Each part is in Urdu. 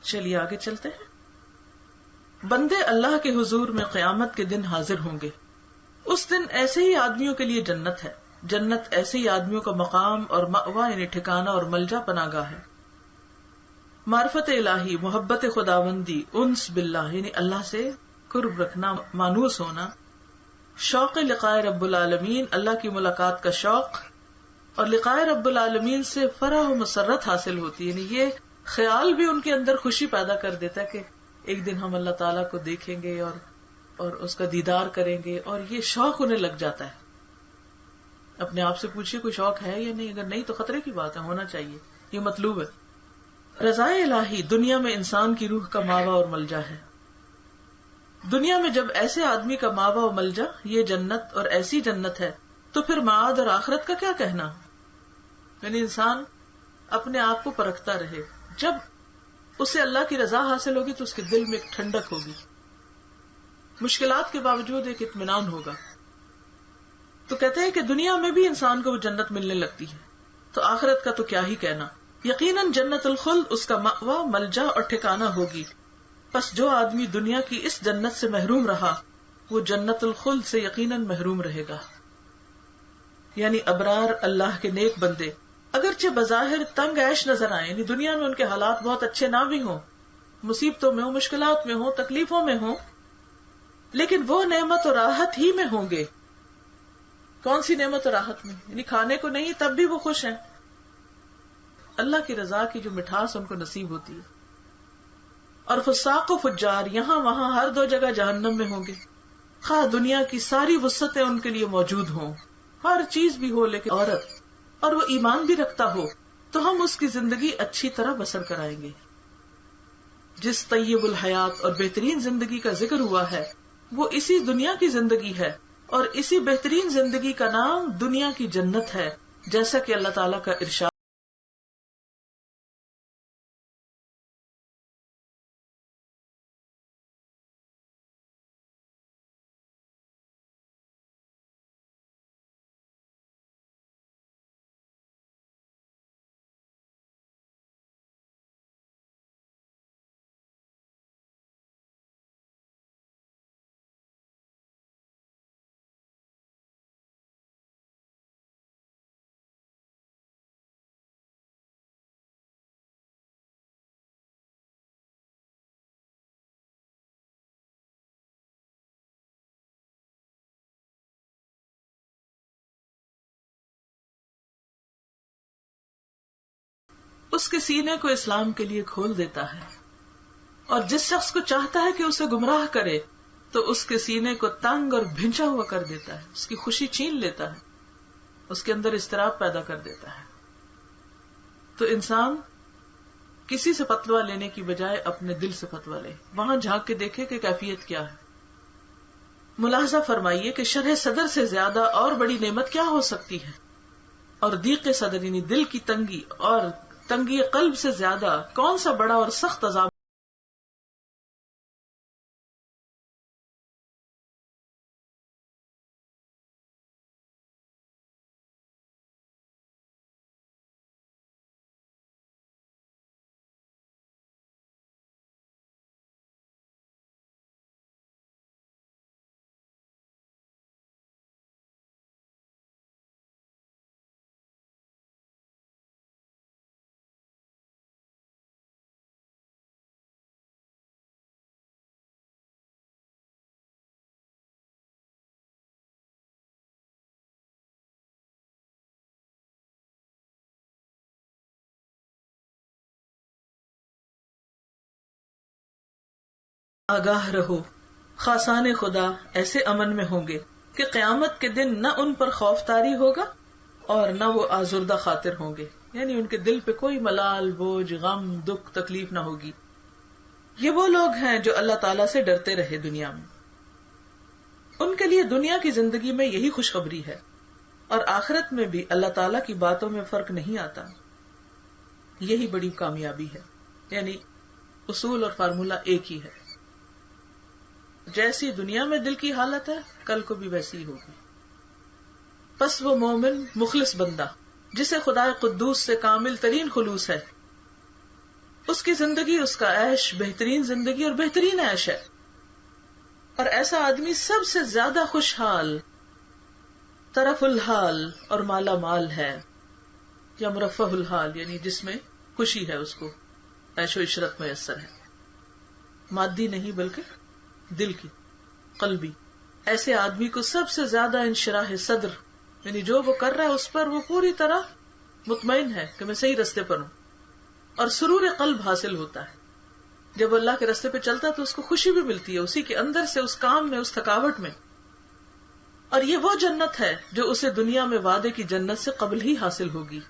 چلیے آگے چلتے ہیں. بندے اللہ کے حضور میں قیامت کے دن حاضر ہوں گے. اس دن ایسے ہی آدمیوں کے لیے جنت ہے. جنت ایسے ہی آدمیوں کا مقام اور مأوا یعنی ٹھکانہ اور ملجا پناہ گاہ ہے. معرفت الہی، محبت خداوندی، انس باللہ یعنی اللہ سے قرب رکھنا، مانوس ہونا، شوق لقاء رب العالمین اللہ کی ملاقات کا شوق، اور لقاء رب العالمین سے فرح و مسرت حاصل ہوتی ہے. یعنی یہ خیال بھی ان کے اندر خوشی پیدا کر دیتا ہے کہ ایک دن ہم اللہ تعالیٰ کو دیکھیں گے اور اس کا دیدار کریں گے، اور یہ شوق انہیں لگ جاتا ہے. اپنے آپ سے پوچھئے کوئی شوق ہے یا نہیں، اگر نہیں تو خطرے کی بات ہے، ہونا چاہیے، یہ مطلوب ہے. رضا الہی دنیا میں انسان کی روح کا ماوا اور ملجا ہے. دنیا میں جب ایسے آدمی کا ماوا و ملجا یہ جنت اور ایسی جنت ہے تو پھر معاد اور آخرت کا کیا کہنا. یعنی انسان اپنے آپ کو پرکھتا رہے. جب اسے اللہ کی رضا حاصل ہوگی تو اس کے دل میں ایک ٹھنڈک ہوگی، مشکلات کے باوجود ایک اطمینان ہوگا. تو کہتے ہیں کہ دنیا میں بھی انسان کو وہ جنت ملنے لگتی ہے تو آخرت کا تو کیا ہی کہنا. یقیناً جنت الخلد اس کا مأوا، ملجا اور ٹھکانہ ہوگی. پس جو آدمی دنیا کی اس جنت سے محروم رہا وہ جنت الخلد سے یقیناً محروم رہے گا. یعنی ابرار اللہ کے نیک بندے اگرچہ بظاہر تنگ عیش نظر آئیں، یعنی دنیا میں ان کے حالات بہت اچھے نہ بھی ہوں، مصیبتوں میں ہوں، مشکلات میں ہوں، تکلیفوں میں ہوں، لیکن وہ نعمت اور راحت ہی میں ہوں گے. کون سی نعمت اور راحت میں؟ یعنی کھانے کو نہیں تب بھی وہ خوش ہیں. اللہ کی رضا کی جو مٹھاس ان کو نصیب ہوتی ہے. اور فساق و فجار یہاں وہاں ہر دو جگہ جہنم میں ہوں گے. خواہ دنیا کی ساری وسعتیں ان کے لیے موجود ہوں، ہر چیز بھی ہو، لیکن عورت اور وہ ایمان بھی رکھتا ہو تو ہم اس کی زندگی اچھی طرح بسر کرائیں گے. جس طیب الحیات اور بہترین زندگی کا ذکر ہوا ہے وہ اسی دنیا کی زندگی ہے، اور اسی بہترین زندگی کا نام دنیا کی جنت ہے، جیسا کہ اللہ تعالیٰ کا ارشاد. اس کے سینے کو اسلام کے لیے کھول دیتا ہے، اور جس شخص کو چاہتا ہے کہ اسے گمراہ کرے تو اس کے سینے کو تنگ اور بھنچا ہوا کر دیتا ہے، اس کی خوشی چھین لیتا ہے، اس کے اندر اضطراب پیدا کر دیتا ہے. تو انسان کسی سے فتویٰ لینے کی بجائے اپنے دل سے فتویٰ لے، وہاں جھانک کے دیکھے کہ کیفیت کیا ہے. ملاحظہ فرمائیے کہ شرح صدر سے زیادہ اور بڑی نعمت کیا ہو سکتی ہے، اور ضیق صدر یعنی دل کی تنگی اور تنگی قلب سے زیادہ کون سا بڑا اور سخت عذاب. آگاہ رہو، خاصان خدا ایسے امن میں ہوں گے کہ قیامت کے دن نہ ان پر خوف طاری ہوگا اور نہ وہ آزردہ خاطر ہوں گے. یعنی ان کے دل پہ کوئی ملال، بوجھ، غم، دکھ، تکلیف نہ ہوگی. یہ وہ لوگ ہیں جو اللہ تعالیٰ سے ڈرتے رہے دنیا میں. ان کے لیے دنیا کی زندگی میں یہی خوشخبری ہے، اور آخرت میں بھی اللہ تعالیٰ کی باتوں میں فرق نہیں آتا. یہی بڑی کامیابی ہے. یعنی اصول اور فارمولہ ایک ہی ہے. جیسی دنیا میں دل کی حالت ہے کل کو بھی ویسی ہی ہوگی. پس وہ مومن مخلص بندہ جسے خدا قدوس سے کامل ترین خلوص ہے، اس کی زندگی، اس کا عیش بہترین زندگی اور بہترین عیش ہے. اور ایسا آدمی سب سے زیادہ خوشحال، طرف الحال اور مالا مال ہے، یا مرفہ الحال، یعنی جس میں خوشی ہے، اس کو عیش و عشرت میسر ہے، مادی نہیں بلکہ دل کی، قلبی. ایسے آدمی کو سب سے زیادہ انشراح صدر، یعنی جو وہ کر رہا ہے اس پر وہ پوری طرح مطمئن ہے کہ میں صحیح رستے پر ہوں، اور سرور قلب حاصل ہوتا ہے. جب اللہ کے راستے پہ چلتا ہے تو اس کو خوشی بھی ملتی ہے اسی کے اندر سے، اس کام میں، اس تھکاوٹ میں. اور یہ وہ جنت ہے جو اسے دنیا میں وعدے کی جنت سے قبل ہی حاصل ہوگی.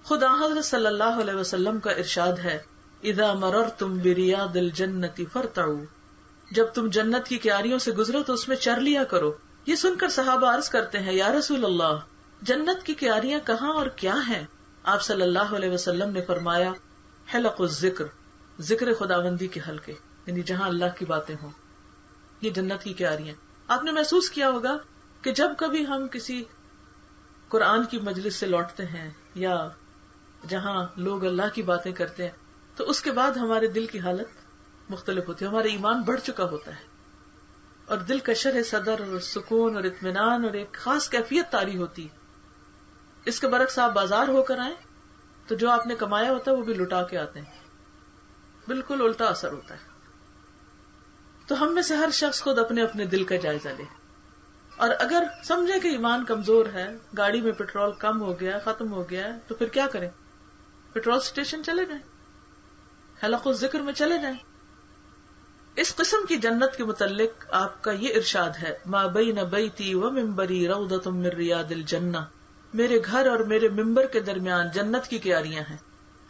خدا حضرت صلی اللہ علیہ وسلم کا ارشاد ہے، اذا مررتم بریاض الجنت فرتعوا، جب تم جنت کی کیاریوں سے گزرو تو اس میں چر لیا کرو. یہ سن کر صحابہ عرض کرتے ہیں، یا رسول اللہ، جنت کی کیاریاں کہاں اور کیا ہیں؟ آپ صلی اللہ علیہ وسلم نے فرمایا، حلق الذکر، ذکر خداوندی کے حلقے، یعنی جہاں اللہ کی باتیں ہوں، یہ جنت کی کیاریاں. آپ نے محسوس کیا ہوگا کہ جب کبھی ہم کسی قرآن کی مجلس سے لوٹتے ہیں یا جہاں لوگ اللہ کی باتیں کرتے ہیں تو اس کے بعد ہمارے دل کی حالت مختلف ہوتی ہے، ہمارا ایمان بڑھ چکا ہوتا ہے اور دل کا شرح صدر اور سکون اور اطمینان اور ایک خاص کیفیت طاری ہوتی ہے. اس کے برعکس آپ بازار ہو کر آئیں تو جو آپ نے کمایا ہوتا ہے وہ بھی لٹا کے آتے ہیں، بالکل الٹا اثر ہوتا ہے. تو ہم میں سے ہر شخص خود اپنے اپنے دل کا جائزہ لے، اور اگر سمجھے کہ ایمان کمزور ہے، گاڑی میں پیٹرول کم ہو گیا، ختم ہو گیا ہے، تو پھر کیا کریں؟ پیٹرول سٹیشن چلے جائیں، حلق الذکر میں چلے جائیں. اس قسم کی جنت کے متعلق آپ کا یہ ارشاد ہے، ما بین بیتی و منبری روضۃ من ریاض الجنہ، میرے گھر اور میرے ممبر کے درمیان جنت کی کیاریاں ہیں.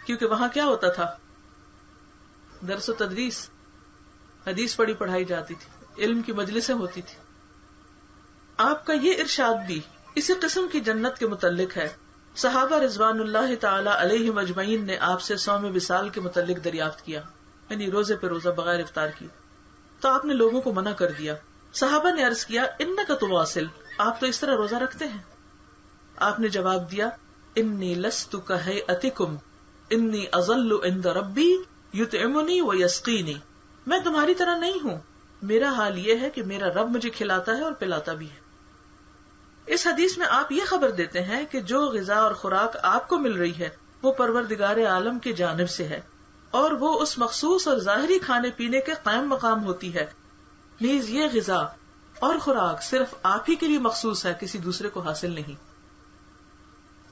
کیونکہ وہاں کیا ہوتا تھا؟ درس و تدریس، حدیث پڑھائی جاتی تھی، علم کی مجلسیں ہوتی تھی. آپ کا یہ ارشاد بھی اسی قسم کی جنت کے متعلق ہے. صحابہ رضوان اللہ تعالی علیہم اجمعین نے آپ سے صوم وصال کے متعلق دریافت کیا، یعنی روزے پہ روزہ بغیر افطار کی، تو آپ نے لوگوں کو منع کر دیا. صحابہ نے عرض کیا، انک تواصل، آپ تو اس طرح روزہ رکھتے ہیں؟ آپ نے جواب دیا، انی لست کہیئتکم انی اظل عند ربی یطعمنی ویسقینی، میں تمہاری طرح نہیں ہوں، میرا حال یہ ہے کہ میرا رب مجھے کھلاتا ہے اور پلاتا بھی ہے. اس حدیث میں آپ یہ خبر دیتے ہیں کہ جو غذا اور خوراک آپ کو مل رہی ہے وہ پروردگار عالم کی جانب سے ہے، اور وہ اس مخصوص اور ظاہری کھانے پینے کے قائم مقام ہوتی ہے. نیز یہ غذا اور خوراک صرف آپ ہی کے لیے مخصوص ہے، کسی دوسرے کو حاصل نہیں.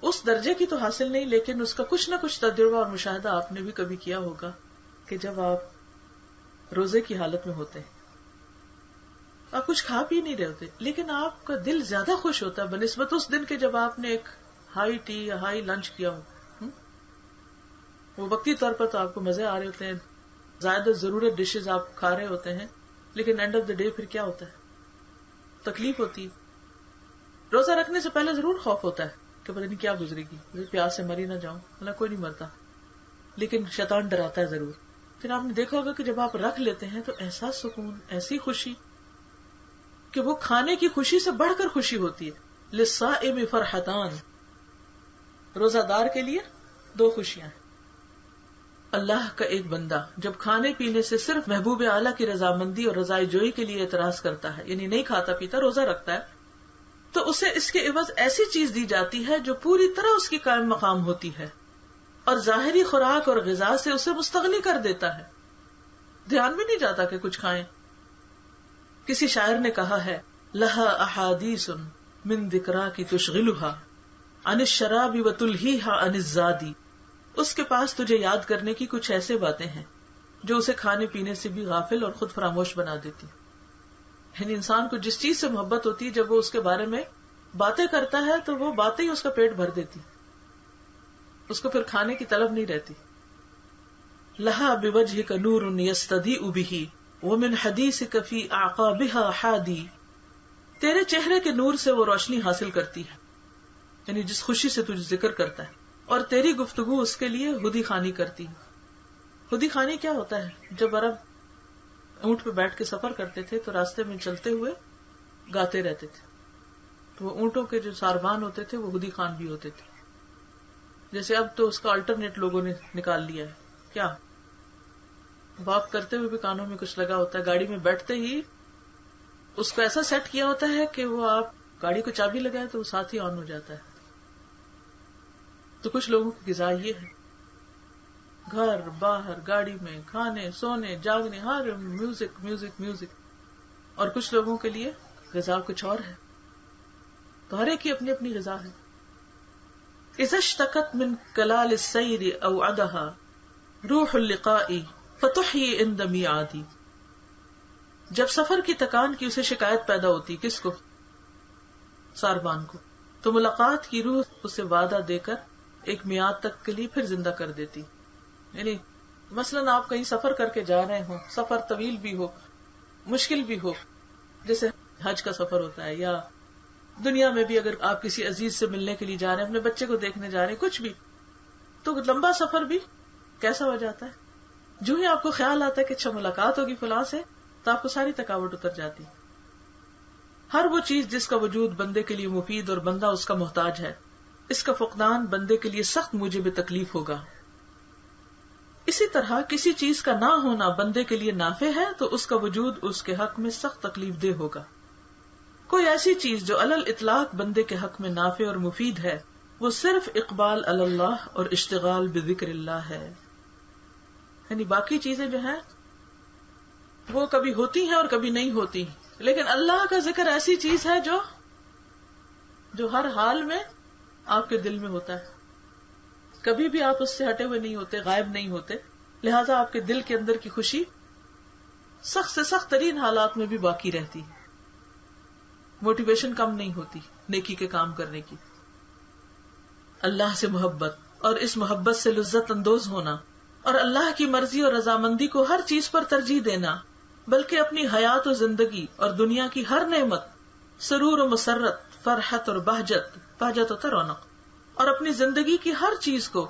اس درجے کی تو حاصل نہیں، لیکن اس کا کچھ نہ کچھ تجربہ اور مشاہدہ آپ نے بھی کبھی کیا ہوگا کہ جب آپ روزے کی حالت میں ہوتے ہیں، آپ کچھ کھا پی نہیں رہے ہوتے، لیکن آپ کا دل زیادہ خوش ہوتا ہے بنسبت اس دن کے جب آپ نے ایک ہائی ٹی یا ہائی لنچ کیا ہو. وہ وقتی طور پر تو آپ کو مزے آ رہے ہوتے ہیں، زیادہ ضرورت ڈشز آپ کھا رہے ہوتے ہیں، لیکن اینڈ آف دا ڈے پھر کیا ہوتا ہے؟ تکلیف ہوتی ہے. روزہ رکھنے سے پہلے ضرور خوف ہوتا ہے کہ پتہ نہیں کیا گزرے گی، پیاس سے مری نہ جاؤں، اللہ کوئی نہیں مرتا، لیکن شیطان ڈراتا ہے ضرور. پھر آپ نے دیکھا ہوگا کہ جب آپ رکھ لیتے ہیں تو ایسا سکون، ایسی خوشی کہ وہ کھانے کی خوشی سے بڑھ کر خوشی ہوتی ہے. للصائم فرحتان، روزہ دار کے لیے دو خوشیاں ہیں. اللہ کا ایک بندہ جب کھانے پینے سے صرف محبوب اعلیٰ کی رضامندی اور رضائی جوئی کے لیے اعتراض کرتا ہے، یعنی نہیں کھاتا پیتا، روزہ رکھتا ہے، تو اسے اس کے عوض ایسی چیز دی جاتی ہے جو پوری طرح اس کی قائم مقام ہوتی ہے، اور ظاہری خوراک اور غذا سے اسے مستغنی کر دیتا ہے، دھیان بھی نہیں جاتا کہ کچھ کھائیں. کسی شاعر نے کہا ہے، لہا احادیث من ذکراک تشغلها عن الشراب وتلہیها عن الزاد، اس کے پاس تجھے یاد کرنے کی کچھ ایسے باتیں ہیں جو اسے کھانے پینے سے بھی غافل اور خود فراموش بنا دیتی. یعنی انسان کو جس چیز سے محبت ہوتی ہے، جب وہ اس کے بارے میں باتیں کرتا ہے تو وہ باتیں ہی اس کا پیٹ بھر دیتی، اس کو پھر کھانے کی طلب نہیں رہتی. لہا بوجہک نور یستضیء بہ ومن حدیثک فی اعقابها حادی، تیرے چہرے کے نور سے وہ روشنی حاصل کرتی ہے، یعنی جس خوشی سے تجھے ذکر کرتا ہے، اور تیری گفتگو اس کے لیے ہدی خانی کرتی ہے. ہدی خانی کیا ہوتا ہے؟ جب عرب اونٹ پہ بیٹھ کے سفر کرتے تھے تو راستے میں چلتے ہوئے گاتے رہتے تھے، تو وہ اونٹوں کے جو ساربان ہوتے تھے وہ ہدی خان بھی ہوتے تھے. جیسے اب تو اس کا الٹرنیٹ لوگوں نے نکال لیا ہے کیا واک کرتے ہوئے بھی کانوں میں کچھ لگا ہوتا ہے, گاڑی میں بیٹھتے ہی اس کو ایسا سیٹ کیا ہوتا ہے کہ وہ آپ گاڑی کو چابی لگائے تو وہ ساتھ ہی آن ہو جاتا ہے. تو کچھ لوگوں کی غذا یہ ہے, گھر باہر گاڑی میں کھانے سونے جاگنے ہر میوزک میوزک میوزک. اور کچھ لوگوں کے لیے غذا کچھ اور ہے. تو ہر ایک کی اپنی اپنی غذا ہے. اذا اشتكت من كلال السير اوعدها روح اللقاء فتحيي عند ميعادي. جب سفر کی تکان کی اسے شکایت پیدا ہوتی, کس کو؟ ساربان کو, تو ملاقات کی روح اسے وعدہ دے کر ایک میعاد تک کے لیے پھر زندہ کر دیتی. یعنی مثلاً آپ کہیں سفر کر کے جا رہے ہوں, سفر طویل بھی ہو مشکل بھی ہو, جیسے حج کا سفر ہوتا ہے, یا دنیا میں بھی اگر آپ کسی عزیز سے ملنے کے لیے جا رہے ہیں, اپنے بچے کو دیکھنے جا رہے ہیں, کچھ بھی, تو لمبا سفر بھی کیسا ہو جاتا ہے. جو ہی آپ کو خیال آتا ہے کہ اچھا ملاقات ہوگی فلاں سے, تو آپ کو ساری تھکاوٹ اتر جاتی. ہر وہ چیز جس کا وجود بندے کے لیے مفید اور بندہ اس کا محتاج ہے, اس کا فقدان بندے کے لیے سخت موجب تکلیف ہوگا. اسی طرح کسی چیز کا نہ ہونا بندے کے لیے نافع ہے تو اس کا وجود اس کے حق میں سخت تکلیف دہ ہوگا. کوئی ایسی چیز جو علی الاطلاق بندے کے حق میں نافع اور مفید ہے, وہ صرف اقبال علی اللہ اور اشتغال بذکر اللہ ہے. یعنی باقی چیزیں جو ہیں وہ کبھی ہوتی ہیں اور کبھی نہیں ہوتی, لیکن اللہ کا ذکر ایسی چیز ہے جو ہر حال میں آپ کے دل میں ہوتا ہے. کبھی بھی آپ اس سے ہٹے ہوئے نہیں ہوتے, غائب نہیں ہوتے, لہذا آپ کے دل کے اندر کی خوشی سخت سے سخت ترین حالات میں بھی باقی رہتی. موٹیویشن کم نہیں ہوتی نیکی کے کام کرنے کی. اللہ سے محبت اور اس محبت سے لذت اندوز ہونا اور اللہ کی مرضی اور رضامندی کو ہر چیز پر ترجیح دینا, بلکہ اپنی حیات و زندگی اور دنیا کی ہر نعمت, سرور و مسرت, فرحت اور بہجت و رونق, اور اپنی زندگی کی ہر چیز کو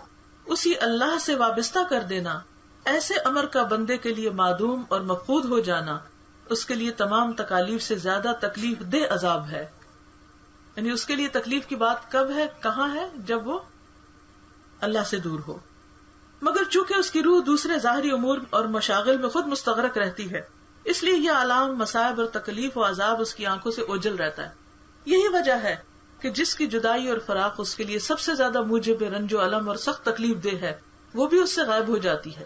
اسی اللہ سے وابستہ کر دینا, ایسے امر کا بندے کے لیے معدوم اور مفقود ہو جانا اس کے لیے تمام تکالیف سے زیادہ تکلیف دہ عذاب ہے. یعنی اس کے لیے تکلیف کی بات کب ہے, کہاں ہے؟ جب وہ اللہ سے دور ہو. مگر چونکہ اس کی روح دوسرے ظاہری امور اور مشاغل میں خود مستغرق رہتی ہے, اس لیے یہ علام مصائب اور تکلیف و عذاب اس کی آنکھوں سے اوجھل رہتا ہے. یہی وجہ ہے کہ جس کی جدائی اور فراق اس کے لیے سب سے زیادہ موجب رنج و الم اور سخت تکلیف دہ ہے, وہ بھی اس سے غائب ہو جاتی ہے.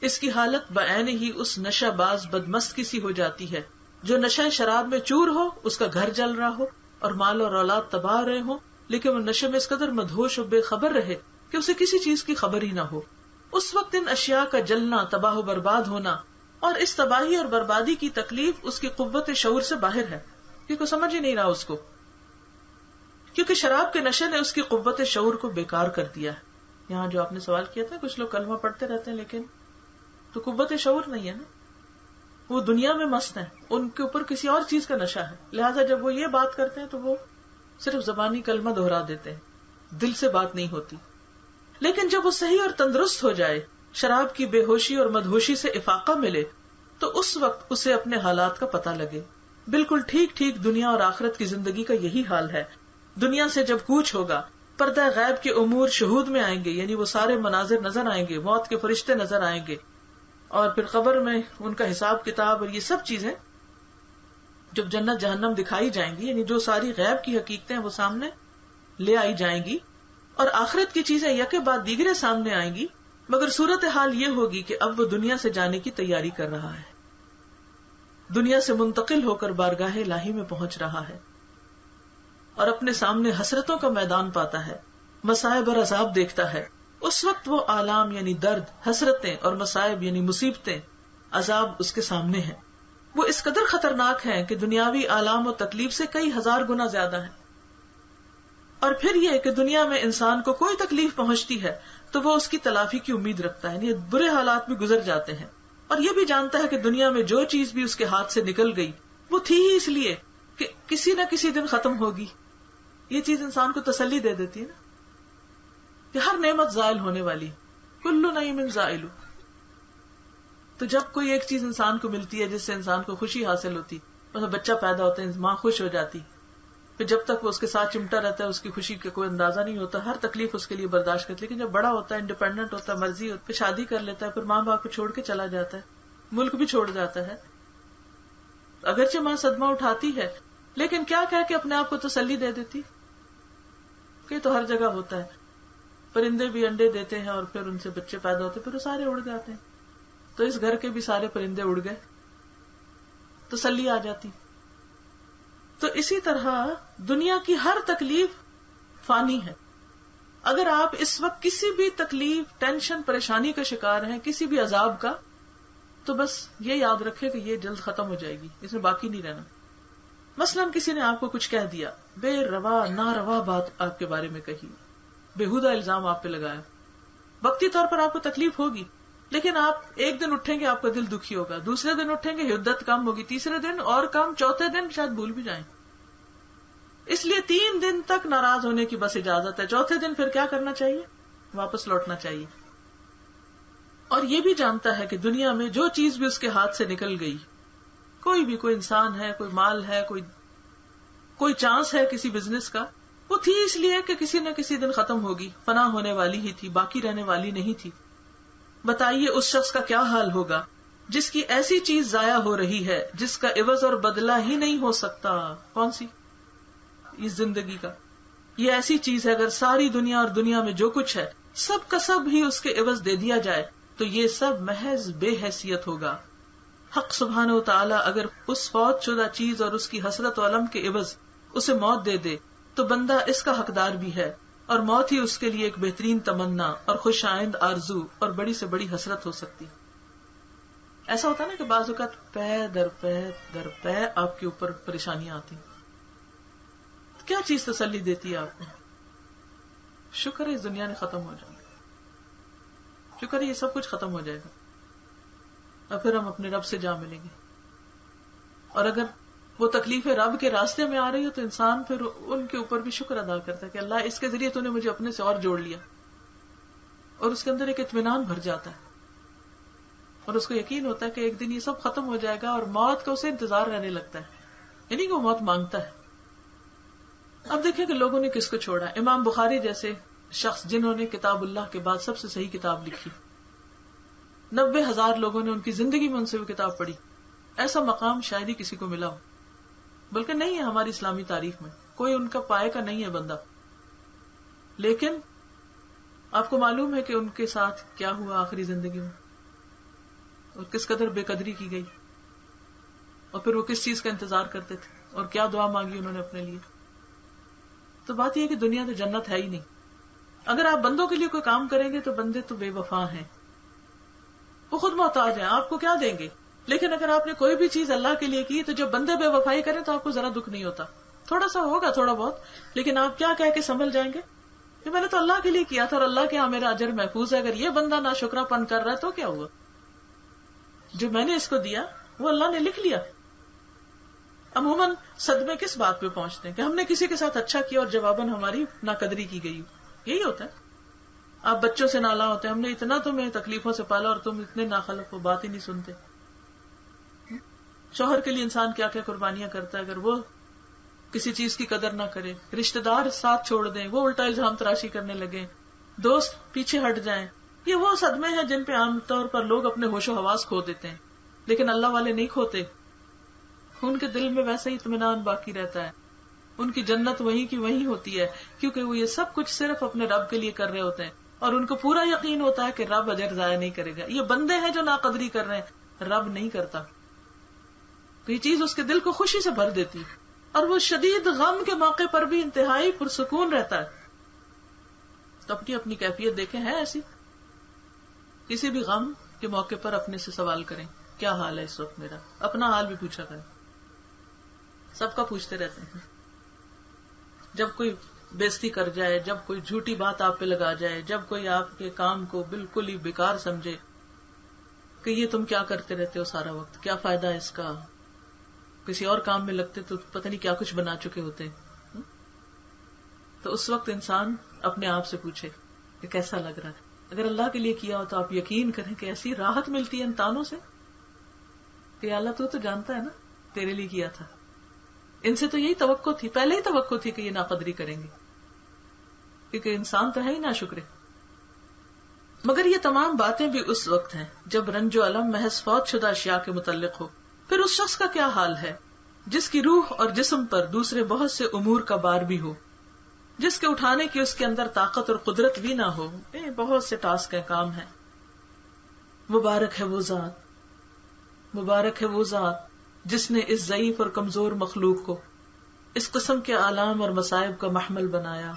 اس کی حالت بعین ہی اس نشہ باز بدمست کی سی ہو جاتی ہے جو نشہ شراب میں چور ہو, اس کا گھر جل رہا ہو اور مال اور اولاد تباہ رہے ہوں, لیکن وہ نشے میں اس قدر مدہوش و بے خبر رہے کہ اسے کسی چیز کی خبر ہی نہ ہو. اس وقت ان اشیاء کا جلنا, تباہ و برباد ہونا اور اس تباہی اور بربادی کی تکلیف اس کی قوت شعور سے باہر ہے, کیونکہ سمجھ ہی نہیں رہا اس کو, کیونکہ شراب کے نشے نے اس کی قوت شعور کو بیکار کر دیا ہے. یہاں جو آپ نے سوال کیا تھا, کچھ لوگ کلمہ پڑھتے رہتے ہیں لیکن تو قوت شعور نہیں ہے نا, وہ دنیا میں مست ہیں, ان کے اوپر کسی اور چیز کا نشہ ہے, لہٰذا جب وہ یہ بات کرتے ہیں تو وہ صرف زبانی کلمہ دہرا دیتے ہیں, دل سے بات نہیں ہوتی. لیکن جب وہ صحیح اور تندرست ہو جائے, شراب کی بے ہوشی اور مدہوشی سے افاقہ ملے, تو اس وقت اسے اپنے حالات کا پتہ لگے. بالکل ٹھیک ٹھیک دنیا اور آخرت کی زندگی کا یہی حال ہے. دنیا سے جب کوچ ہوگا, پردہ غیب کے امور شہود میں آئیں گے, یعنی وہ سارے مناظر نظر آئیں گے, موت کے فرشتے نظر آئیں گے, اور پھر قبر میں ان کا حساب کتاب اور یہ سب چیزیں جب جنت جہنم دکھائی جائیں گی, یعنی جو ساری غیب کی حقیقتیں وہ سامنے لے آئی جائیں گی, اور آخرت کی چیزیں یکے بعد دیگرے سامنے آئیں گی. مگر صورتحال یہ ہوگی کہ اب وہ دنیا سے جانے کی تیاری کر رہا ہے, دنیا سے منتقل ہو کر بارگاہ الہی میں پہنچ رہا ہے, اور اپنے سامنے حسرتوں کا میدان پاتا ہے, مصائب اور عذاب دیکھتا ہے. اس وقت وہ آلام یعنی درد, حسرتیں اور مصائب یعنی مصیبتیں, عذاب اس کے سامنے ہیں. وہ اس قدر خطرناک ہیں کہ دنیاوی آلام و تکلیف سے کئی ہزار گنا زیادہ ہیں. اور پھر یہ کہ دنیا میں انسان کو کوئی تکلیف پہنچتی ہے تو وہ اس کی تلافی کی امید رکھتا ہے, یعنی برے حالات بھی گزر جاتے ہیں, اور یہ بھی جانتا ہے کہ دنیا میں جو چیز بھی اس کے ہاتھ سے نکل گئی وہ تھی ہی اس لیے کہ کسی نہ کسی دن ختم ہوگی. یہ چیز انسان کو تسلی دے دیتی ہے نا کہ ہر نعمت زائل ہونے والی, کل نعیم زائل. تو جب کوئی ایک چیز انسان کو ملتی ہے جس سے انسان کو خوشی حاصل ہوتی, مثلا بچہ پیدا ہوتا ہے, ماں خوش ہو جاتی, پھر جب تک وہ اس کے ساتھ چمٹا رہتا ہے اس کی خوشی کا کوئی اندازہ نہیں ہوتا، ہر تکلیف اس کے لیے برداشت کرتا ہے. لیکن جب بڑا ہوتا ہے، انڈیپینڈنٹ ہوتا ہے، مرضی ہوتی ہے، پھر شادی کر لیتا ہے، پھر ماں باپ کو چھوڑ کے چلا جاتا ہے، ملک بھی چھوڑ جاتا ہے. اگرچہ ماں صدمہ اٹھاتی ہے لیکن کیا کہہ کے اپنے آپ کو تسلی دے دیتی کہ تو ہر جگہ ہوتا ہے. پرندے بھی انڈے دیتے ہیں اور پھر ان سے بچے پیدا ہوتے، پھر وہ سارے اڑ جاتے ہیں. تو اس گھر کے بھی سارے پرندے اڑ گئے، تسلی آ جاتی. تو اسی طرح دنیا کی ہر تکلیف فانی ہے. اگر آپ اس وقت کسی بھی تکلیف، ٹینشن، پریشانی کا شکار ہیں، کسی بھی عذاب کا، تو بس یہ یاد رکھے کہ یہ جلد ختم ہو جائے گی، اس میں باقی نہیں رہنا. مثلا کسی نے آپ کو کچھ کہہ دیا، بے روا ناروا بات آپ کے بارے میں کہی، بےہودہ الزام آپ پہ لگایا، وقتی طور پر آپ کو تکلیف ہوگی، لیکن آپ ایک دن اٹھیں گے آپ کا دل دکھی ہوگا، دوسرے دن اٹھیں گے حدت کم ہوگی، تیسرے دن اور کم، چوتھے دن شاید بھول بھی جائیں. اس لیے 3 دن تک ناراض ہونے کی بس اجازت ہے. چوتھے دن پھر کیا کرنا چاہیے؟ واپس لوٹنا چاہیے. اور یہ بھی جانتا ہے کہ دنیا میں جو چیز بھی اس کے ہاتھ سے نکل گئی، کوئی بھی، کوئی انسان ہے، کوئی مال ہے، کوئی چانس ہے کسی بزنس کا، وہ تھی اس لیے کہ کسی نہ کسی دن ختم ہوگی، فنا ہونے والی ہی تھی، باقی رہنے والی نہیں تھی. بتائیے اس شخص کا کیا حال ہوگا جس کی ایسی چیز ضائع ہو رہی ہے جس کا عوض اور بدلہ ہی نہیں ہو سکتا. کون سی؟ اس زندگی کا. یہ ایسی چیز ہے اگر ساری دنیا اور دنیا میں جو کچھ ہے سب کا سب ہی اس کے عوض دے دیا جائے تو یہ سب محض بے حیثیت ہوگا. حق سبحانہ و تعالی اگر اس فوت شدہ چیز اور اس کی حسرت و الم کے عوض اسے موت دے دے تو بندہ اس کا حقدار بھی ہے، اور موت ہی اس کے لیے ایک بہترین تمنا اور خوش آئند آرزو اور بڑی سے بڑی حسرت ہو سکتی. ایسا ہوتا ہے نا کہ بعض اوقات پے در پے در پے آپ کے اوپر پریشانیاں آتی، کیا چیز تسلی دیتی ہے آپ کو؟ شکر ہے اس دنیا نے ختم ہو جائے گا، شکر ہے یہ سب کچھ ختم ہو جائے گا اور پھر ہم اپنے رب سے جا ملیں گے. اور اگر وہ تکلیفیں رب کے راستے میں آ رہی ہو تو انسان پھر ان کے اوپر بھی شکر ادا کرتا ہے کہ اللہ اس کے ذریعے تو نے مجھے اپنے سے اور جوڑ لیا، اور اس کے اندر ایک اطمینان بھر جاتا ہے اور اس کو یقین ہوتا ہے کہ ایک دن یہ سب ختم ہو جائے گا، اور موت کا اسے انتظار رہنے لگتا ہے، یعنی کہ وہ موت مانگتا ہے. اب دیکھیں کہ لوگوں نے کس کو چھوڑا. امام بخاری جیسے شخص جنہوں نے کتاب اللہ کے بعد سب سے صحیح کتاب لکھی، 90,000 لوگوں نے ان کی زندگی میں ان سے وہ کتاب پڑھی. ایسا مقام شاید ہی کسی کو ملا ہو، بلکہ نہیں ہے ہماری اسلامی تاریخ میں، کوئی ان کا پائے کا نہیں ہے بندہ. لیکن آپ کو معلوم ہے کہ ان کے ساتھ کیا ہوا آخری زندگی میں، اور کس قدر بے قدری کی گئی، اور پھر وہ کس چیز کا انتظار کرتے تھے اور کیا دعا مانگی انہوں نے اپنے لیے. تو بات یہ ہے کہ دنیا تو جنت ہے ہی نہیں. اگر آپ بندوں کے لیے کوئی کام کریں گے تو بندے تو بے وفا ہیں، وہ خود محتاج ہیں، آپ کو کیا دیں گے. لیکن اگر آپ نے کوئی بھی چیز اللہ کے لیے کی تو جب بندے بے وفائی کریں تو آپ کو ذرا دکھ نہیں ہوتا، تھوڑا سا ہوگا تھوڑا بہت، لیکن آپ کیا کہہ کے سنبھل جائیں گے کہ میں نے تو اللہ کے لیے کیا تھا اور اللہ کے یہاں میرا اجر محفوظ ہے. اگر یہ بندہ ناشکرا پن کر رہا ہے تو کیا ہوا، جو میں نے اس کو دیا وہ اللہ نے لکھ لیا. عموماً صدمے کس بات پہ پہنچتے ہیں کہ ہم نے کسی کے ساتھ اچھا کیا اور جواباً ہماری ناقدری کی گئی. یہی ہوتا ہے. آپ بچوں سے نالا ہوتے ہیں، ہم نے اتنا تمہیں تکلیفوں سے پالا اور تم اتنے ناخلف ہو، بات ہی نہیں سنتے. شوہر کے لیے انسان کیا کیا قربانیاں کرتا ہے اگر وہ کسی چیز کی قدر نہ کرے، رشتہ دار ساتھ چھوڑ دیں، وہ الٹا الزام تراشی کرنے لگے، دوست پیچھے ہٹ جائیں. یہ وہ صدمے ہیں جن پہ عام طور پر لوگ اپنے ہوش و حواس کھو دیتے ہیں، لیکن اللہ والے نہیں کھوتے. ان کے دل میں ویسا ہی اطمینان باقی رہتا ہے، ان کی جنت وہیں کی وہیں ہوتی ہے، کیونکہ وہ یہ سب کچھ صرف اپنے رب کے لیے کر رہے ہوتے ہیں اور ان کو پورا یقین ہوتا ہے کہ رب اجر ضائع نہیں کرے گا. یہ بندے ہیں جو ناقدری کر رہے ہیں، رب نہیں کرتا. تو یہ چیز اس کے دل کو خوشی سے بھر دیتی اور وہ شدید غم کے موقع پر بھی انتہائی پرسکون رہتا ہے. تو اپنی اپنی کیفیت دیکھیں، ہے ایسی. کسی بھی غم کے موقع پر اپنے سے سوال کریں کیا حال ہے اس وقت میرا، اپنا حال بھی پوچھا کریں. سب کا پوچھتے رہتے ہیں. جب کوئی بےزتی کر جائے، جب کوئی جھوٹی بات آپ پہ لگا جائے، جب کوئی آپ کے کام کو بالکل ہی بیکار سمجھے کہ یہ تم کیا کرتے رہتے ہو سارا وقت، کیا فائدہ ہے اس کا، کسی اور کام میں لگتے تو پتہ نہیں کیا کچھ بنا چکے ہوتے. تو اس وقت انسان اپنے آپ سے پوچھے کہ کیسا لگ رہا ہے. اگر اللہ کے لیے کیا ہو تو آپ یقین کریں کہ ایسی راحت ملتی ہے ان تانوں سے کہ اللہ تو جانتا ہے نا تیرے لیے کیا تھا. ان سے تو یہی توقع تھی، پہلے ہی توقع تھی کہ یہ ناقدری کریں گے، کیونکہ انسان تو ہے ہی ناشکر۔ مگر یہ تمام باتیں بھی اس وقت ہیں جب رنج و الم محض فوت شدہ اشیاء کے متعلق ہو۔ پھر اس شخص کا کیا حال ہے جس کی روح اور جسم پر دوسرے بہت سے امور کا بار بھی ہو، جس کے اٹھانے کی اس کے اندر طاقت اور قدرت بھی نہ ہو۔ بہت سے ٹاسک ہیں، کام ہیں۔ مبارک ہے وہ ذات، مبارک ہے وہ ذات جس نے اس ضعیف اور کمزور مخلوق کو اس قسم کے آلام اور مصائب کا محمل بنایا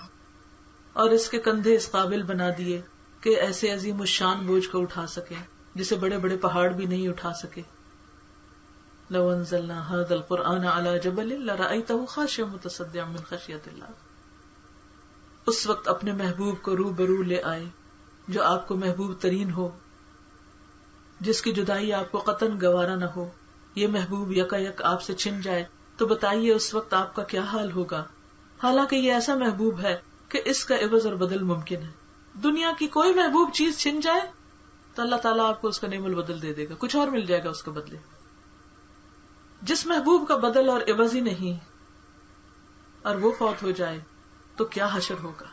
اور اس کے کندھے اس قابل بنا دیے کہ ایسے عظیم الشان بوجھ کو اٹھا سکے جسے بڑے بڑے پہاڑ بھی نہیں اٹھا سکے۔ لو انزلنا هذا القرآن على جبل لرأيته خاشعا متصدعا من خشیۃ اللہ۔ اس وقت اپنے محبوب کو روبرو لے آئے جو آپ کو محبوب ترین ہو، جس کی جدائی آپ کو قطعاً گوارا نہ ہو۔ یہ محبوب یکا یک آپ سے چھن جائے تو بتائیے اس وقت آپ کا کیا حال ہوگا۔ حالانکہ یہ ایسا محبوب ہے کہ اس کا عوض اور بدل ممکن ہے۔ دنیا کی کوئی محبوب چیز چھن جائے تو اللہ تعالیٰ آپ کو اس کا نعم البدل دے دے گا، کچھ اور مل جائے گا اس کے بدلے۔ جس محبوب کا بدل اور عوض ہی نہیں اور وہ فوت ہو جائے تو کیا حشر ہوگا۔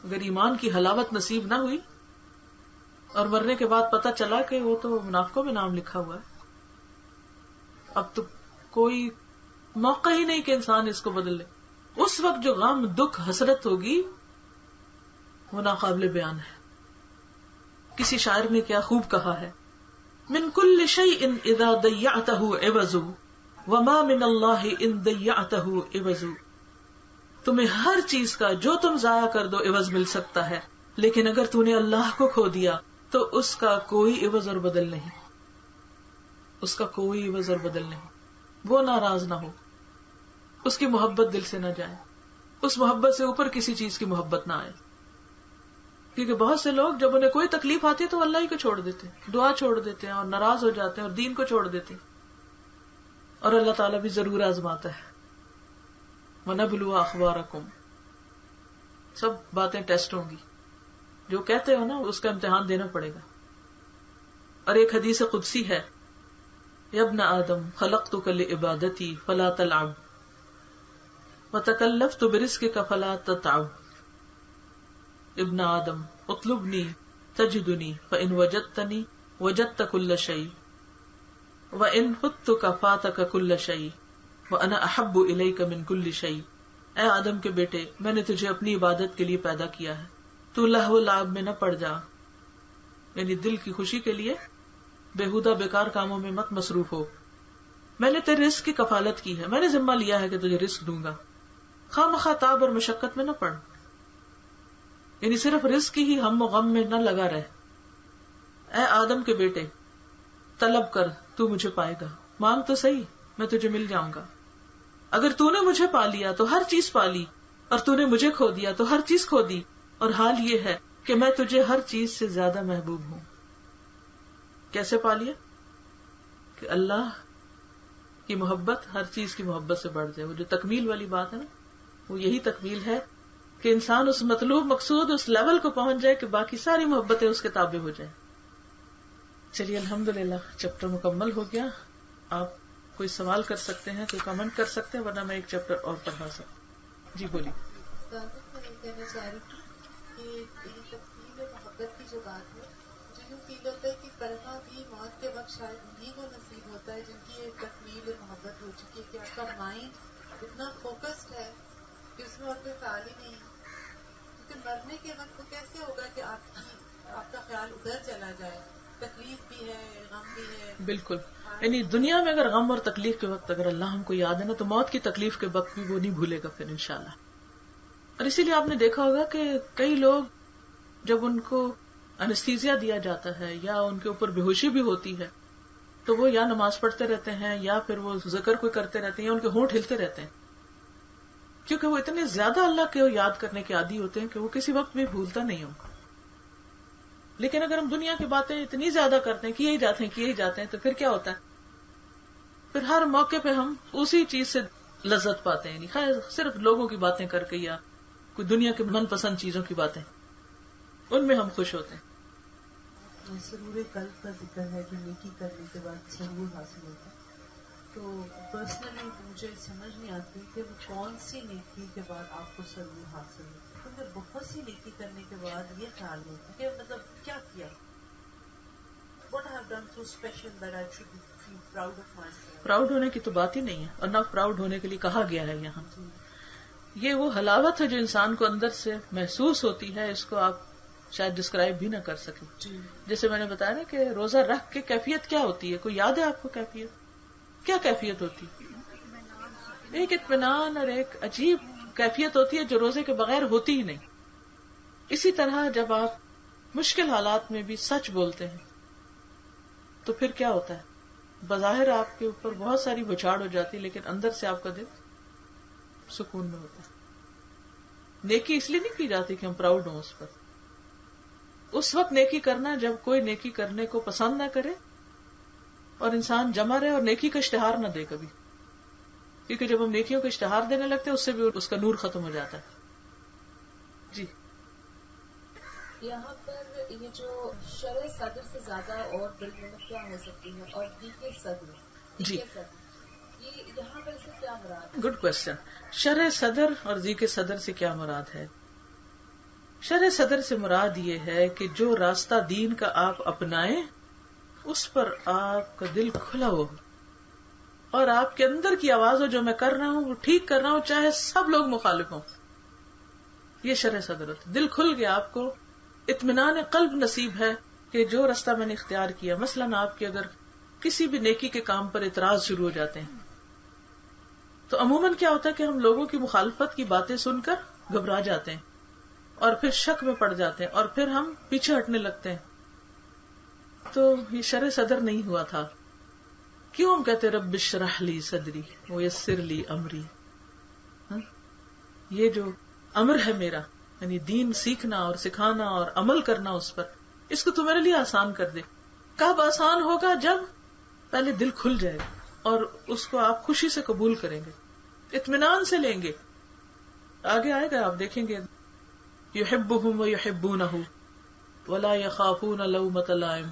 اگر ایمان کی حلاوت نصیب نہ ہوئی اور مرنے کے بعد پتہ چلا کہ وہ تو منافقوں میں نام لکھا ہوا ہے، اب تو کوئی موقع ہی نہیں کہ انسان اس کو بدل لے۔ اس وقت جو غم، دکھ، حسرت ہوگی وہ ناقابل بیان ہے۔ کسی شاعر نے کیا خوب کہا ہے، من کل شیء اذا ضیعته عوض وما من اللہ ان ضیعته عوض۔ تمہیں ہر چیز کا جو تم ضائع کر دو عوض مل سکتا ہے، لیکن اگر تو نے اللہ کو کھو دیا تو اس کا کوئی عوض اور بدل نہیں، اس کا کوئی عوض اور بدل نہیں۔ وہ ناراض نہ ہو، اس کی محبت دل سے نہ جائے، اس محبت سے اوپر کسی چیز کی محبت نہ آئے۔ کیونکہ بہت سے لوگ جب انہیں کوئی تکلیف آتی ہے تو اللہ ہی کو چھوڑ دیتے ہیں، دعا چھوڑ دیتے ہیں اور ناراض ہو جاتے ہیں اور دین کو چھوڑ دیتے ہیں، اور اللہ تعالیٰ بھی ضرور آزماتا ہے۔ وَنَبْلُوَ أَخْبَارَكُمْ، سب باتیں ٹیسٹ ہوں گی، جو کہتے ہو نا اس کا امتحان دینا پڑے گا۔ اور ایک حدیث قدسی ہے، یا ابن آدم خلقتک لعبادتی فلا تلعب وتکلفت برزقک فلا تتعب۔ ابن آدم اطلبنی تجدنی فإن وجدتنی وجدت كل شيء وإن فتك فاتك كل شيء وأنا أحب إليك من كل شيء۔ اے آدم کے بیٹے، میں نے تجھے اپنی عبادت کے لیے پیدا کیا ہے، تو لہو و لعب میں نہ پڑ جا، یعنی دل کی خوشی کے لیے بےہودہ بیکار کاموں میں مت مصروف ہو۔ میں نے تیرے رزق کی کفالت کی ہے، میں نے ذمہ لیا ہے کہ تجھے رزق دوں گا، خواہ مخواہ تاب اور مشقت میں نہ پڑ، یعنی صرف رزق کی ہی ہم و غم میں نہ لگا رہ۔ اے آدم کے بیٹے، طلب کر، تو مجھے پائے گا، مانگ تو صحیح، میں تجھے مل جاؤں گا۔ اگر تو نے مجھے پا لیا تو ہر چیز پا لی، اور تو نے مجھے کھو دیا تو ہر چیز کھو دی، اور حال یہ ہے کہ میں تجھے ہر چیز سے زیادہ محبوب ہوں۔ کیسے پا لیا؟ کہ اللہ کی محبت ہر چیز کی محبت سے بڑھ جائے۔ وہ جو تکمیل والی بات ہے نا، وہ یہی تکمیل ہے کہ انسان اس مطلوب مقصود اس لیول کو پہنچ جائے کہ باقی ساری محبتیں اس کے تابع ہو جائیں۔ چلیے الحمدللہ چیپٹر مکمل ہو گیا۔ آپ کوئی سوال کر سکتے ہیں، کوئی کمنٹ کر سکتے ہیں، ورنہ میں ایک چیپٹر اور پڑھا سکتا۔ جی بولیے۔ کہنا چاہ رہی تھی کہ یہ تفصیل محبت کی جو بات ہے، مجھے یوں فیل ہوتا ہے کہ کلمہ بھی موت کے وقت شاید انہیں کو نصیب ہوتا ہے جن کی ایک تکمیل محبت ہو چکی ہے، کہ آپ کا مائنڈ اتنا فوکسڈ ہے کہ اس میں اور کوئی خیال ہی نہیں ہے۔ کیونکہ مرنے کے وقت تو کیسے ہوگا کہ آپ کا خیال ادھر چلا جائے، تکلیف بھی ہے، غم بھی ہے۔ بالکل، یعنی دنیا میں اگر غم اور تکلیف کے وقت اگر اللہ ہم کو یاد ہے نا، تو موت کی تکلیف کے وقت بھی وہ نہیں بھولے گا پھر انشاءاللہ۔ اور اسی لیے آپ نے دیکھا ہوگا کہ کئی لوگ جب ان کو انستھیزیا دیا جاتا ہے یا ان کے اوپر بے ہوشی بھی ہوتی ہے تو وہ یا نماز پڑھتے رہتے ہیں یا پھر وہ ذکر کوئی کرتے رہتے ہیں یا ان کے ہونٹ ہلتے رہتے ہیں، کیونکہ وہ اتنے زیادہ اللہ کو یاد کرنے کے عادی ہوتے ہیں کہ وہ کسی وقت بھی بھولتا نہیں ہو۔ لیکن اگر ہم دنیا کی باتیں اتنی زیادہ کرتے ہیں، کیے ہی جاتے ہیں تو پھر کیا ہوتا ہے، پھر ہر موقع پہ ہم اسی چیز سے لذت پاتے ہیں، خیر صرف لوگوں کی باتیں کر کے یا کوئی دنیا کے من پسند چیزوں کی باتیں، ان میں ہم خوش ہوتے ہیں۔ سرور قلب کا ذکر ہے کہ نیکی کرنے کے بعد سرور حاصل ہوتا ہے، تو تو پرسنلی مجھے سمجھ نہیں آتی کہ وہ کون سی نیکی کے بعد آپ کو سرور حاصل ہوتی، کیونکہ بہت سی نیکی کرنے کے بعد یہ خیال ہوتا ہے کہ مطلب کیا کیا، what I have done so special that I should feel proud of myself. Proud ہونے کی تو بات ہی نہیں ہے، اور نہ پراؤڈ ہونے کے لیے کہا گیا ہے یہاں. یہ وہ حلاوت ہے جو انسان کو اندر سے محسوس ہوتی ہے، اس کو آپ شاید ڈسکرائب بھی نہ کر سکیں. جیسے میں نے بتایا نا کہ روزہ رکھ کے کیفیت کیا ہوتی ہے، کوئی یاد ہے آپ کو کیفیت کیا کیفیت ہوتی ہے؟ ایک اطمینان اور ایک عجیب کیفیت ہوتی ہے جو روزے کے بغیر ہوتی ہی نہیں. اسی طرح جب آپ مشکل حالات میں بھی سچ بولتے ہیں تو پھر کیا ہوتا ہے؟ بظاہر آپ کے اوپر بہت ساری بچھاڑ ہو جاتی ہے، لیکن اندر سے آپ کا دل سکون میں ہوتا ہے. نیکی اس لیے نہیں کی جاتی کہ ہم پراؤڈ ہوں اس پر. اس وقت نیکی کرنا جب کوئی نیکی کرنے کو پسند نہ کرے اور انسان جمع رہے اور نیکی کا اشتہار نہ دے کبھی، کیونکہ جب ہم نیکیوں کا اشتہار دینے لگتے ہیں اس سے بھی اس کا نور ختم ہو جاتا ہے. جی یہاں پر یہ جو شرع صدر سے زیادہ اور بالمنت کیا ہو سکتی ہے، اور دیق صدر جی یہ یہاں پر اسے کیا مراد ہے؟ Good question. شرع صدر اور ذیق صدر سے کیا مراد ہے؟ شرع صدر سے مراد یہ ہے کہ جو راستہ دین کا آپ اپنائیں اس پر آپ کا دل کھلا ہو اور آپ کے اندر کی آواز ہو جو میں کر رہا ہوں وہ ٹھیک کر رہا ہوں چاہے سب لوگ مخالف ہوں. یہ شرع صدر ہوتا ہے. دل کھل گیا، آپ کو اطمینان قلب نصیب ہے کہ جو راستہ میں نے اختیار کیا. مثلاً آپ کے اگر کسی بھی نیکی کے کام پر اعتراض شروع ہو جاتے ہیں تو عموماً کیا ہوتا ہے کہ ہم لوگوں کی مخالفت کی باتیں سن کر گھبرا جاتے ہیں اور پھر شک میں پڑ جاتے ہیں اور پھر ہم پیچھے ہٹنے لگتے ہیں. تو یہ شرع صدر نہیں ہوا تھا. کیوں ہم کہتے رب اشرح لی صدری ویسر لی امری؟ یہ جو امر ہے میرا، یعنی دین سیکھنا اور سکھانا اور عمل کرنا اس پر، اس کو تو میرے لیے آسان کر دے. کب آسان ہوگا؟ جب پہلے دل کھل جائے گا اور اس کو آپ خوشی سے قبول کریں گے، اطمینان سے لیں گے. آگے آئے گا، آپ دیکھیں گے یحبہم ویحبونہ ولا یخافون لومۃ لائم.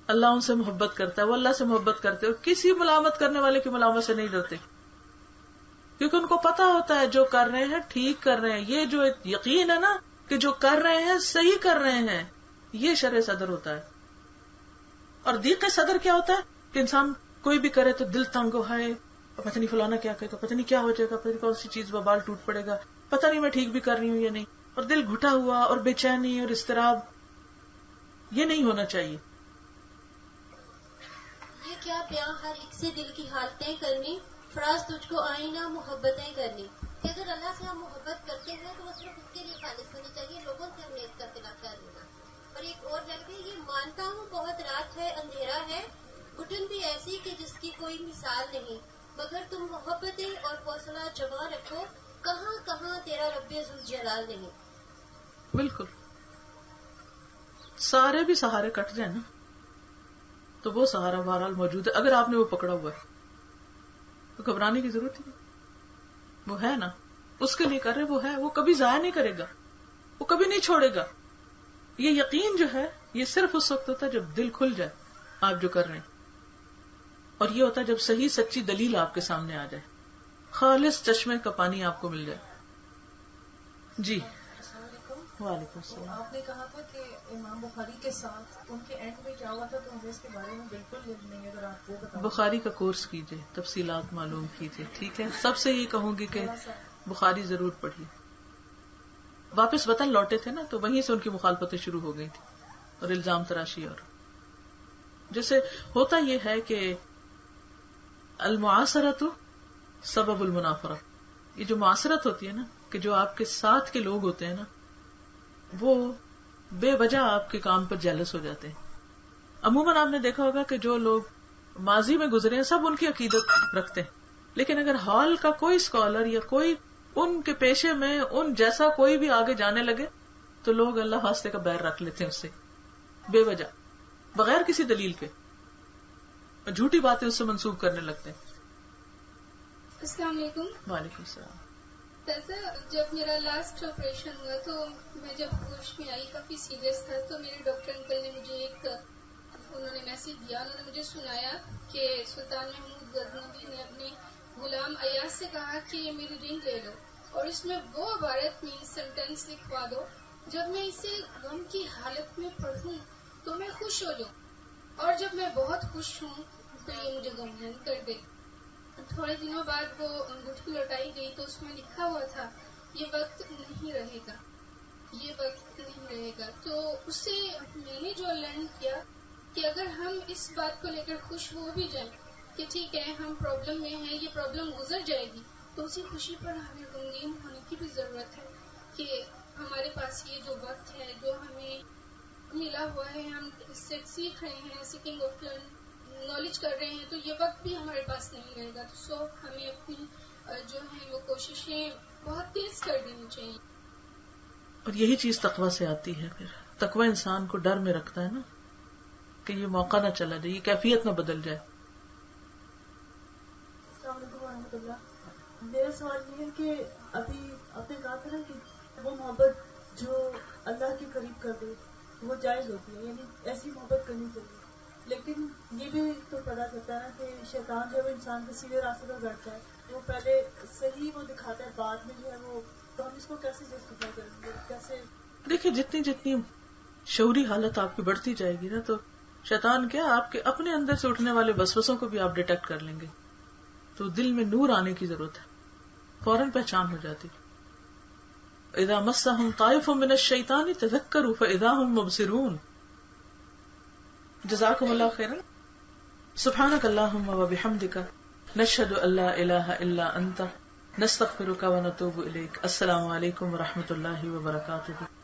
اللہ ان سے محبت کرتا ہے، وہ اللہ سے محبت کرتے ہیں، کسی ملامت کرنے والے کی ملامت سے نہیں ڈرتے، کیونکہ ان کو پتا ہوتا ہے جو کر رہے ہیں ٹھیک کر رہے ہیں. یہ جو یقین ہے نا کہ جو کر رہے ہیں صحیح کر رہے ہیں، یہ شرع صدر ہوتا ہے. اور دیق صدر کیا ہوتا ہے کہ انسان کوئی بھی کرے تو دل تنگ ہو، ہائے پتہ نہیں فلانا کیا کہے گا، پتہ نہیں کیا ہو جائے گا، پتہ نہیں کون سی چیز میں بال ٹوٹ پڑے گا، پتہ نہیں میں ٹھیک بھی کر رہی ہوں یا نہیں، اور دل گھٹا ہوا اور بے چینی اور اضطراب. یہ نہیں ہونا چاہیے. یہ کیا بیاں ہر ایک سے دل کی حالتیں کرنی، فراز تجھ کو آئیں نہ محبتیں کرنی. کہ اگر اللہ سے ہم محبت کرتے ہیں تو وہ صرف اس کے لیے خالص ہونی چاہیے، لوگوں سے ہم نے اس کا خلاف کر لینا. اور ایک اور جگہ یہ مانتا ہوں بہت رات ہے اندھیرا ہے، گھٹن بھی ایسی کہ جس کی کوئی مثال نہیں، مگر تم محبتیں اور حوصلہ جمع رکھو، کہاں کہاں تیرا رب ذوالجلال نہیں. بالکل سارے بھی سہارے کٹ جائیں نا تو وہ سہارا بہرحال موجود ہے. اگر آپ نے وہ پکڑا ہوا ہے تو گھبرانے کی ضرورت نہیں. وہ ہے نا، اس کے لیے کر رہے، وہ ہے، وہ کبھی ضائع نہیں کرے گا، وہ کبھی نہیں چھوڑے گا. یہ یقین جو ہے یہ صرف اس وقت ہوتا ہے جب دل کھل جائے آپ جو کر رہے ہیں. اور یہ ہوتا ہے جب صحیح سچی دلیل آپ کے سامنے آ جائے، خالص چشمے کا پانی آپ کو مل جائے. جی السلام علیکم. وعلیکم السلام. آپ نے کہا تھا کہ امام بخاری کے ساتھ ان کے اینڈ میں کیا ہوا تھا، تو مجھے اس کے بارے میں بالکل علم نہیں، اگر آپ وہ بتائیں. بخاری کا کورس کیجئے، تفصیلات معلوم کیجئے. ٹھیک ہے، سب سے یہ کہوں گی کہ بخاری ضرور پڑھیے. واپس وطن لوٹے تھے نا تو وہیں سے ان کی مخالفتیں شروع ہو گئی تھی اور الزام تراشی. اور جیسے ہوتا یہ ہے کہ المعاصرت سبب المنافرہ، یہ جو معاصرت ہوتی ہے نا کہ جو آپ کے ساتھ کے لوگ ہوتے ہیں نا وہ بے وجہ آپ کے کام پر جیلس ہو جاتے ہیں. عموماً آپ نے دیکھا ہوگا کہ جو لوگ ماضی میں گزرے ہیں سب ان کی عقیدت رکھتے ہیں، لیکن اگر ہال کا کوئی اسکالر یا کوئی ان کے پیشے میں ان جیسا کوئی بھی آگے جانے لگے تو لوگ اللہ واسطے کا بیر رکھ لیتے ہیں اس سے بے وجہ، بغیر کسی دلیل کے، جھوٹی باتیں اس سے منسوب کرنے لگتے ہیں. السلام علیکم. وعلیکم السلام. سر جب میرا لاسٹ آپریشن ہوا تو میں جب ہوش میں آئی کافی سیریس تھا، تو میرے ڈاکٹر انکل نے مجھے انہوں نے میسج تفصیل دیا. انہوں نے مجھے سنایا کہ سلطان محمود غزنوی نے اپنے غلام ایاز سے کہا کہ یہ میری رنگ لے لو اور اس میں وہ عبارت میں سینٹینس لکھوا دو جب میں اسے غم کی حالت میں پڑھوں تو میں خوش ہو جاؤں، اور جب میں بہت خوش ہوں تو یہ مجھے غمگین کر دے. تھوڑے دنوں بعد وہ انگوٹھی لوٹائی گئی تو اس میں لکھا ہوا تھا یہ وقت نہیں رہے گا، یہ وقت نہیں رہے گا. تو اس سے میں نے جو لرن کیا کہ اگر ہم اس بات کو لے کر خوش ہو بھی جائیں کہ ٹھیک ہے ہم پرابلم میں ہیں، یہ پرابلم گزر جائے گی، تو اسی خوشی پر ہمیں غمگین ہونے کی بھی ضرورت ہے کہ ہمارے پاس یہ جو وقت ہے جو ہمیں ملا ہوا ہے، ہم اس سے سیکھ رہے ہیں، سیکنگ آف لرن نالج کر رہے ہیں، تو یہ وقت بھی ہمارے پاس نہیں رہے گا. سو ہمیں اپنی جو ہیں وہ کوششیں بہت تیز کر دینی چاہیے. اور یہی چیز تقوی سے آتی ہے. پھر تقوی انسان کو ڈر میں رکھتا ہے نا کہ یہ موقع نہ چلا جائے، یہ کیفیت نہ بدل جائے. السلام علیکم ورحمۃ اللہ. میرا سوال یہ ہے کہ ابھی آپ نے کہا تھا نا کہ وہ محبت جو اللہ کے قریب کر دے وہ جائز ہوتی ہے، یعنی ایسی محبت کرنی چاہیے. لیکن یہ بھی تو پتا چلتا ہے نا کہ شیطان جب انسان کے سیدھے راستے پر بیٹھتا ہے وہ پہلے صحیح وہ دکھاتا ہے، بعد میں جو ہے وہ، تو ہم اس کو کیسے جسٹیفائی کریں گے؟ کیسے؟ دیکھیں جتنی شعوری حالت آپ کی بڑھتی جائے گی نا، تو شیطان کیا آپ کے اپنے اندر سے اٹھنے والے وسوسوں کو بھی آپ ڈیٹیکٹ کر لیں گے. تو دل میں نور آنے کی ضرورت ہے، فوراً پہچان ہو جاتی. اذا مسهم طائف من الشیطان تذکروا فاذا هم مبصرون. جزاکم اللہ خیرا. سبحانک اللہم وبحمدک نشہد ان لا الہ الا انت نستغفرک ونتوب الیک. السلام علیکم ورحمۃ اللہ وبرکاتہ.